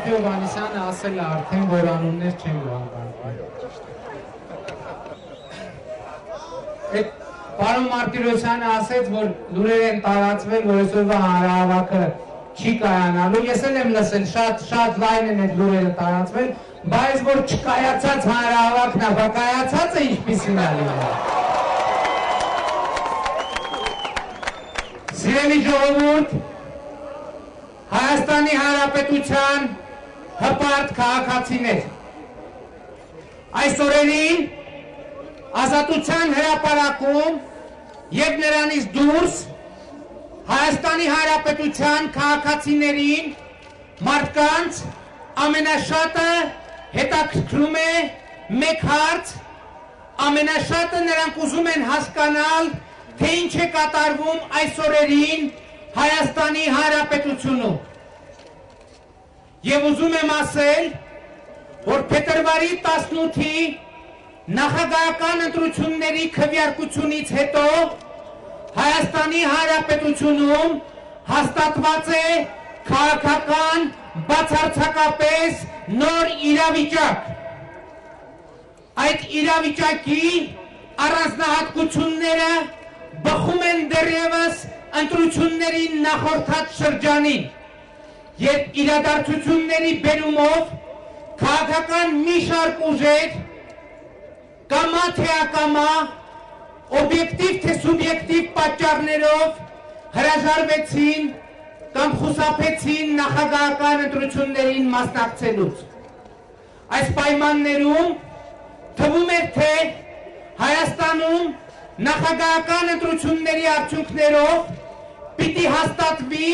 Ռաֆի Հովհաննիսյանը ասել է արդեն, որ անուններ չեն գոհարվում։ Այդ պարոն Մարտիրոսյանը ասեց, որ լուրեր են տարածվել, որ այսօրվա հանրահավաքը չի կայանալու։ Ես էլ եմ լսել, շատ լայն են այդ լուրերը տարածվել, բայց որ չկայացած հանրահավաքն է, բա կայացածը ինչպիսին է լինել։ Սիրելի ժողովուրդ, Հայաստանի Հանրապետության հպարտ քաղաքացիներ, այս օրերին Ազատության հրապարակում և նրանից դուրս Հայաստանի Հանրապետության քաղաքացիներին մարդկանց ամենաշատը հետաքրքրում է մեկ հարց, ամենաշատը նրանք ուզում են հասկանալ, թե ինչ է կատարվում այս օրերին Հայաստանի Հանրապետությունում։ Եվ ուզում եմ ասել, որ փետրվարի 18-ի նախագահական ընտրությունների քվեարկությունից հետո Հայաստանի Հանրապետությունում հաստատված է քաղաքական բացարձակապես նոր իրավիճակ։ Այդ իրավիճակի առանձնահատկությունները բխում են դեռևս ընտրությունների նախորդած շրջանին, երբ իրադարձությունների բերումով քաղաքական մի շարք ուժեր կամա թե ակամա, օբյեկտիվ թե սուբյեկտիվ պատճառներով հրաժարվեցին կամ խուսափեցին նախագահական ընտրություններին մասնակցելուց։ Այս պայմաններում թվում էր, թե Հայաստանում նախագահական ընտրությունների արդյունքներով պիտի հաստատվի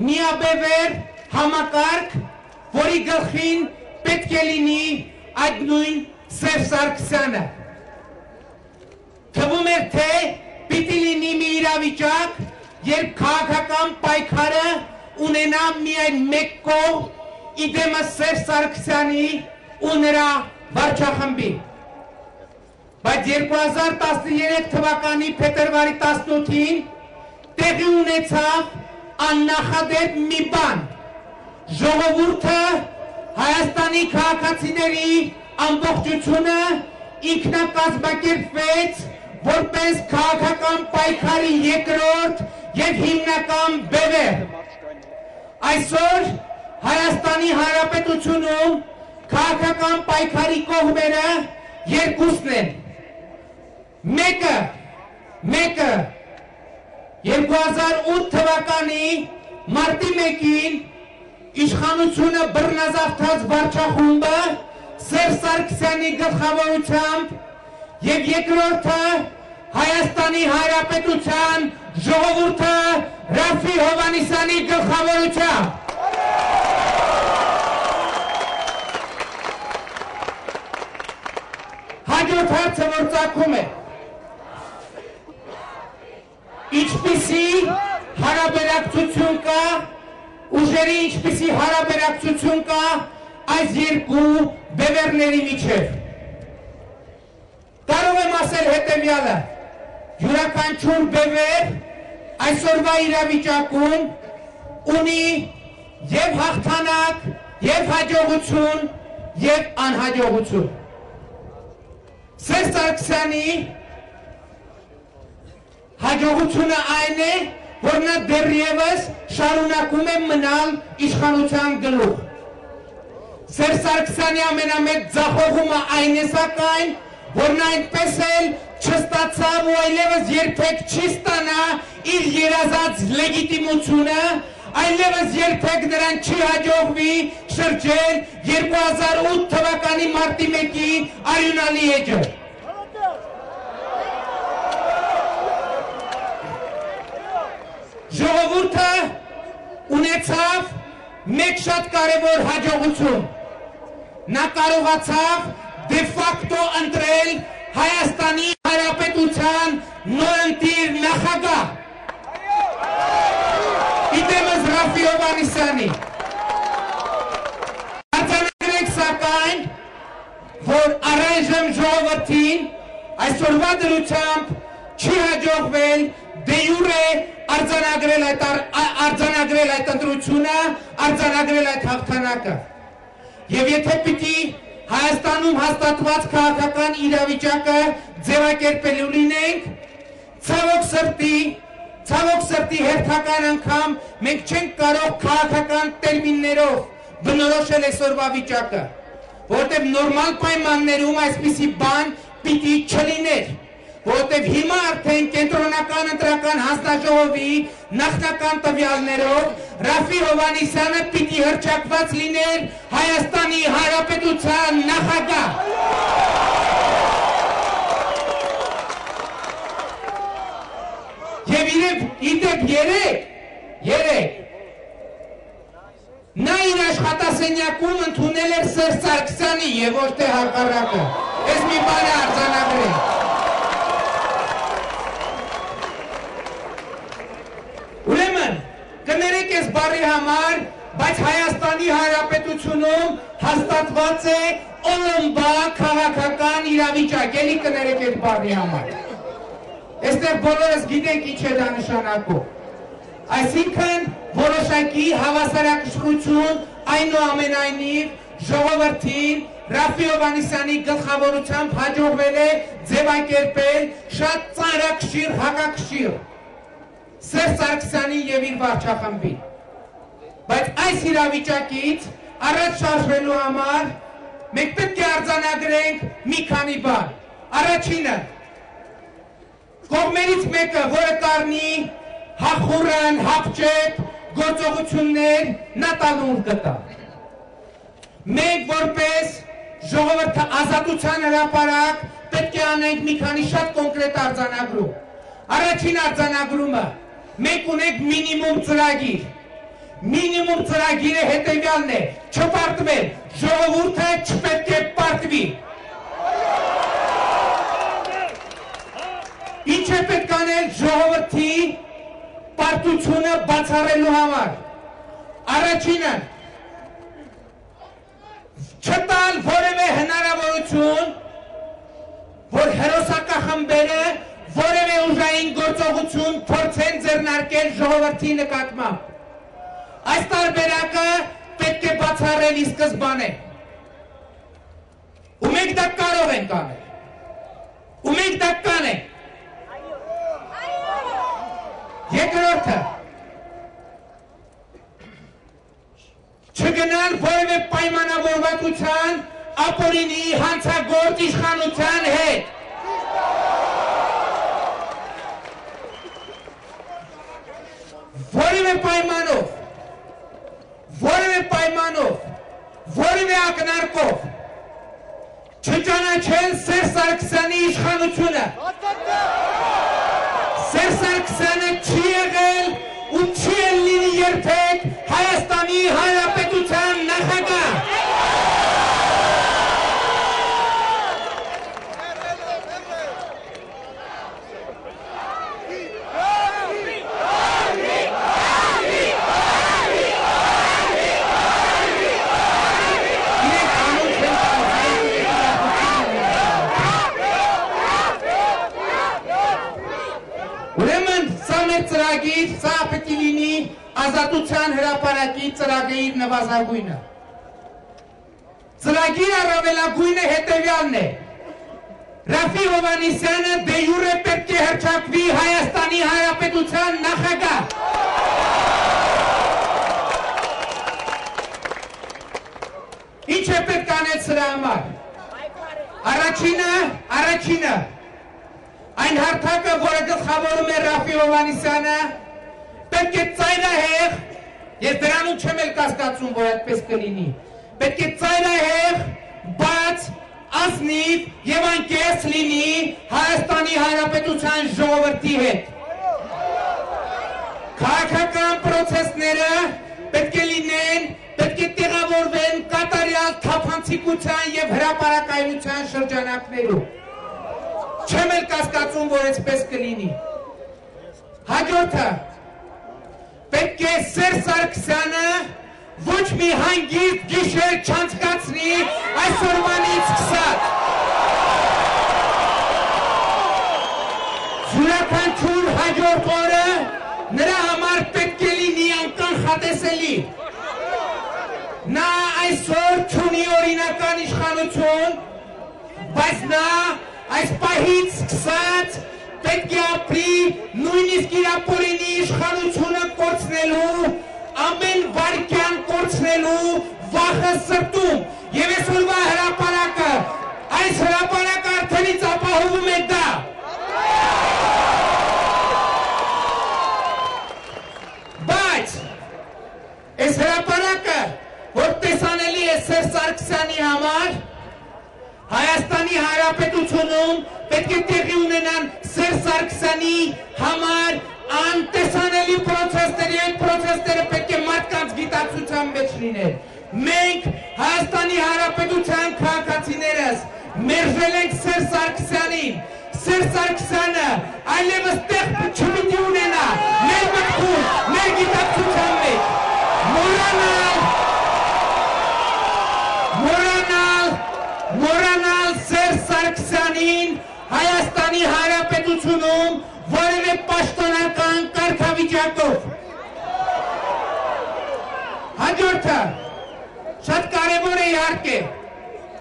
միաբևեռ համակարգ, որի գլխին պետք է լինի այդ նույն Սերժ Սարգսյանը։ Թվում էր, թե պիտի լինի մի իրավիճակ, երբ քաղաքական պայքարը ունենա միայն մեկ կողմ, իդեմս Սերժ Սարգսյանի ու նրա վարչախմբի։ Բայց 2013 թվականի փետրվարի 18-ին տեղի ունեցավ աննախադեպ մի բան։ Ժողովուրդը Հայաստանի քաղաքացիների ամբողջությունը ինքնակազմակերպվեց որպես քաղաքական պայքարի երկրորդ և հիմնական բևեռ։ Այսօր Հայաստանի Հանրապետությունում քաղաքական պայքարի կողմերը երկուսն են։ Մեկը 2008 թվականի մարտի 1-ին իշխանությունը բռնազավթած վարչախումբը Սերժ Սարգսյանի գլխավորությամբ և երկրորդը Հայաստանի Հանրապետության ժողովուրդը Ռաֆի Հովհաննիսյանի գլխավորությամբ։ Հաջորդ հարցը, որ ծագում է, ինչպիսի հարաբերակցություն կա, ուժերի ինչպիսի հարաբերակցություն կա այս երկու բևեռների միջև։ Կարող եմ ասել հետևյալը, յուրաքանչյուր բևեռ այսօրվա իրավիճակում ունի և հաղթանակ, և հաջողություն, և անհաջողություն։ Սերժ Սարգսյանի հաջողությունը այն է, որ նա դեռևս շարունակում է մնալ իշխանության գլուխ։ Սերժ Սարգսյանի ամենամեծ ձախողումը այն է սակայն, որ նա այնպես էլ չստացավ ու այլևս երբեք չի ստանա իր երազած լեգիտիմությունը, այլևս երբեք նրան չի հաջողվի շրջել 2008 թվականի մարտի 1-ի արյունալի էջը։ Ժողովուրդը ունեցավ մեկ շատ կարևոր հաջողություն։ Նա կարողացավ դե ֆակտո ընտրել Հայաստանի Հանրապետության նորընտիր նախագահ։ Իդեմս Ռաֆի Հովհաննիսյանի։ Արձանագրեք սակայն, որ առայժմ ժողովրդին այսօրվա դրությամբ չի հաջողվել դե յուրե արձանագրել այդ ընտրությունը, արձանագրել այդ հաղթանակը։ Եվ եթե պիտի Հայաստանում հաստատված քաղաքական իրավիճակը ձևակերպելու լինենք, ցավոք սրտի հերթական անգամ մենք չենք կարող քաղաքական տերմիններով բնորոշել այսօրվա վիճակը, որովհետև նորմալ պայմաններում այսպիսի բան պիտի չլիներ, որովհետև հիմա արդեն կենտրոնական ընտրական հանձնաժողովի նախնական տվյալներով Ռաֆի Հովհաննիսյանը պիտի հռչակված լիներ Հայաստանի Հանրապետության նախագահ։ Եվ իդեպ երեք նա իր աշխատասենյակում ընդունել էր Սերժ Սարգսյանի եւ ոչ թե հակառակը։ Այս մի բան է արձանագրել։ Ուրեմն կներեք այս բառի համար, բայց Հայաստանի Հանրապետությունում հաստատված է օլոմբա քաղաքական իրավիճակ, էլի կներեք այս բառի համար։ Այստեղ բոլորս գիտենք ինչ է դա նշանակում։ Այսինքն որոշակի հավասարակշռություն այնուամենայնիվ ժողովրդին Ռաֆի Հովհաննիսյանի գլխավորությամբ հաջողվել է ձևակերպել շատ ծանրակշիռ հակակշիռ Սերժ Սարգսյանի եւ իր վարչախմբին։ Բայց այս իրավիճակից առաջ շարժվելու համար մենք պետք է արձանագրենք մի քանի բան։ Առաջինը կողմերից մեկը, որը կառնի հախուռն, հապճեպ գործողություններ նա տալու կտա։ Մենք որպես ժողովրդի ազատության հրապարակ պետք է անենք մի քանի շատ կոնկրետ արձանագրում։ Առաջին արձանագրումը մենք ունենք մինիմում ծրագիր։ Մինիմում ծրագիրը հետևյալն է՝ չպարտվել, ժողովուրդը չպետք է պարտվի։ Ինչ է պետք անել ժողովրդի պարտությունը բացառելու համար։ Առաջինը չտալ որևէ հնարավորություն, որ հերոսակախմբերը որևէ ուժային գործողություն փորձեն ձեռնարկել ժողովրդի նկատմամբ։ Այս տարբերակը պետք է բացառել ի սկզբանե։ Ու մենք դա կարող ենք անել։ Ու մենք դա կանենք։ Երկրորդը չգնալ որևէ պայմանավորվածության ապօրինի հանցագործ իշխանության հետ։ Որևէ պայմանով, որևէ ակնարկով չճանաչել Սերժ Սարգսյանի իշխանությունը։ Սերժ Սարգսյանը չի եղել ու չի լինի երբեք Հայաստանի Հանրապետության նախագահ։ Ծրագիր, սա պետք է լինի ազատության հրապարակի ծրագիր նվազագույնը։ Ծրագիր առավելագույնը հետևյալն է։ Ռաֆի Հովհաննիսյանը դե յուրե պետք է հռչակվի Հայաստանի Հանրապետության նախագահ։ Ինչ է պետք անել սրա համար։ Առաջինը այն հարթակը, որը գլխավորում է Ռաֆի Հովհաննիսյանը, պետք է ծայրահեղ, ես դրանում չեմ էլ կասկածում, որ այդպես կլինի, պետք է ծայրահեղ, բաց, ազնիվ եւ անկեղծ լինի Հայաստանի Հանրապետության ժողովրդի հետ։ Քաղաքական պրոցեսները պետք է լինեն, պետք է տեղավորվեն կատարյալ թափանցիկության եւ հրապարակայնության շրջանակներում։ Չեմ էլ կասկածում, որ այսպես կլինի։ Հաջորդը, պետք է Սերժ Սարգսյանը ոչ մի հանգիստ գիշեր չանցկացնի այսօրվանից սկսած։ Յուրաքանչյուր հաջորդ օրը նրա համար պետք է լինի անկանխատեսելի։ Նա այսօր չունի օրինական իշխանություն, բայց նա այս պահից սկսած պետք է ապրի նույնիսկ իր ապօրինի իշխանությունը կորցնելու, ամեն վայրկյան կորցնելու վախը սրտում եւ այսօրվա հրապարակը, այս հրապարակը արդենից ապահովում է դա։ Բայց այս հրապարակը, որ տեսանելի է Սերժ Սարգսյանի համար, Հայաստանի Հանրապետությունում պետք է տեղի ունենան Սերժ Սարգսյանի համար անտեսանելի պրոցեսներ, այդ պրոցեսները պետք է մարդկանց գիտակցության մեջ լինեն։ Մենք Հայաստանի Հանրապետության քաղաքացիներս մերժել ենք Սերժ Սարգսյանին։ Սերժ Սարգսյանը այլևս տեղ չպիտի ունենա մեր մտքում, մեր գիտակցության մեջ։ Մոռանալ Սերժ Սարգսյանին Հայաստանի Հանրապետությունում որևէ պաշտոնական կարգավիճակով։ Հաջորդը շատ կարևոր է իհարկե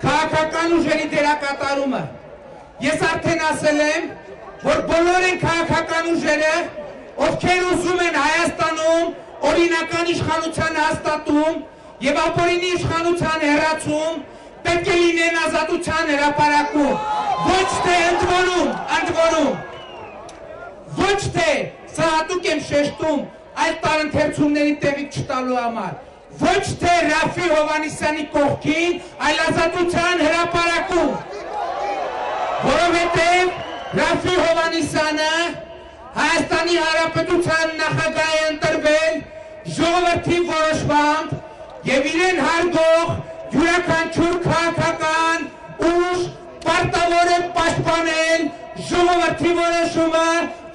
քաղաքական ուժերի դերակատարումը։ Ես արդեն ասել եմ, որ բոլոր են քաղաքական ուժերը, ովքեր ուզում են Հայաստանում օրինական իշխանության հաստատում եւ ապօրինի իշխանության հեռացում, պետք է լինեն ազատության հրապարակում, ոչ թե ընդ որում, ոչ թե սա հատուկ եմ շեշտում այդ տարընթերցումների տեղիք չտալու համար, ոչ թե Ռաֆի Հովհաննիսյանի կողքին, այլ ազատության հրապարակում, որովհետև Ռաֆի Հովհաննիսյանը Հայաստանի Հանրապետության նախագահ է ընտրվել ժողովրդի որոշմամբ եւ իրեն հարգող յուրաքանչյուր քաղաքական ուժ պարտավոր է պաշտպանել ժողովրդի որոշումը,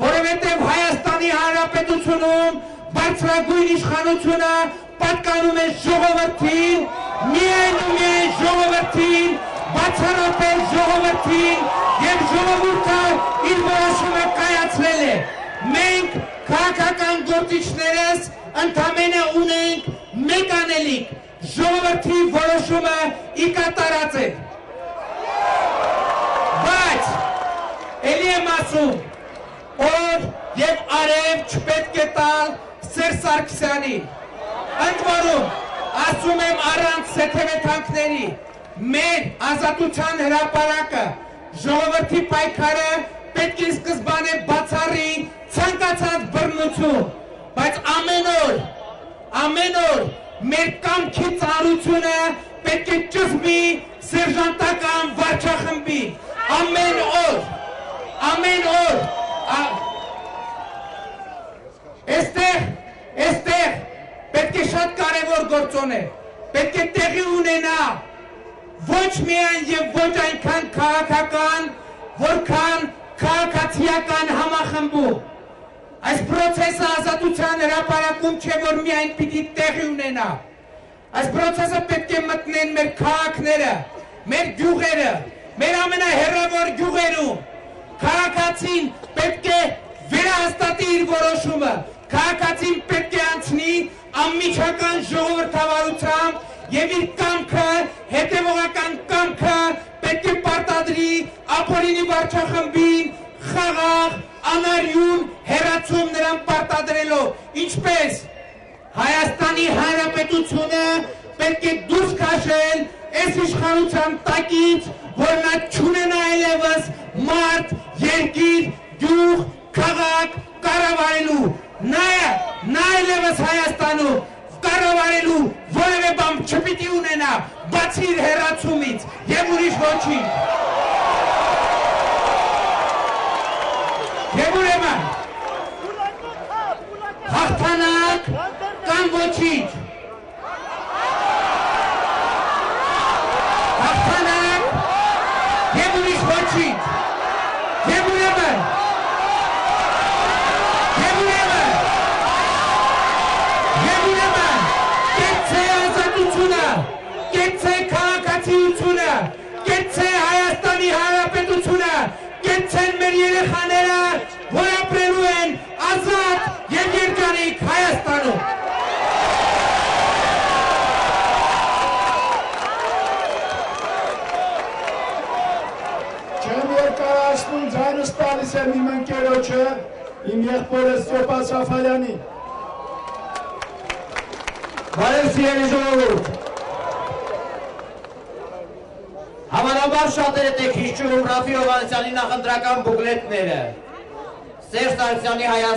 որովհետև Հայաստանի Հանրապետությունում բարձրագույն իշխանությունը պատկանում է ժողովրդին, միայն ու միայն ժողովրդին, բացառապես ժողովրդին եւ ժողովուրդը իր որոշումը կայացրել է։ Մենք քաղաքական գործիչներս ընդամենը ունենք մեկ անելիք, ժողովրդի որոշումը ի կատարած է։ Բայց էլի եմ ասում, օր եւ արև չպետք է տալ Սերժ Սարգսյանին։ Ընդ որում, ասում եմ առանց սեթևեթանքների, մեր ազատության հրապարակը, ժողովրդի պայքարը պետք է սկզբանե բացառի ցանկացած բռնություն, բայց ամեն օր մեր կամքի ծանրությունը պետք է ճզմի սերժանտական վարչախմբի, ամեն օր, այստեղ պետք է շատ կարևոր գործոն է, պետք է տեղի ունենա ոչ միայն եւ ոչ այնքան քաղաքական, որքան քաղաքացիական համախմբում։ Այս պրոցեսը ազատության հրապարակում չէ, որ միայն պիտի տեղի ունենա։ Այս պրոցեսը պետք է մտնեն մեր քաղաքները, մեր գյուղերը, մեր ամենահեռավոր գյուղերում։ Քաղաքացին պետք է վերահաստատի իր որոշումը, քաղաքացին պետք է անցնի անմիջական ժողովրդավարությամբ եւ իր կամքը, հետեւողական կամքը պետք է պարտադրի ապօրինի վարչախմբին խաղաղ, անարյուն հեռացում նրան պարտադրելով, ինչպես Հայաստանի Հանրապետությունը պետք է դուրս քաշել այս իշխանության տակից, որ նա չունենա այլևս մարդ, երկիր, գյուղ, քաղաք կառավարելու, նա այլևս Հայաստանում կառավարելու որևէ բան չպիտի ունենա, բացի իր հեռացումից եւ ուրիշ ոչինչ։ Եվ ուրեմն հաղթանակ կամ ոչինչ, հաղթանակ եւ ուրիշ ոչինչ, եւ ուրեմն կեցցե ազատությունը, կեցցե քաղաքացիությունը, կեցցե Հայաստանի Հանրապետությունը, կեցցեն մեր երեխաները, որ ապրելու են ազատ եւ երջանիկ Հայաստանում։ տալիս եմ իմ ընկերոջը, իմ եղբորը Ստեփան Սաֆարյանին։ Բարև սիրելի ժողովուրդ։ Հավանաբար շատերդ եք հիշում Ռաֆի Հովհաննիսյանի նախընտրական բուկլետները։ Սերժ Սարգսյանի Հայաստան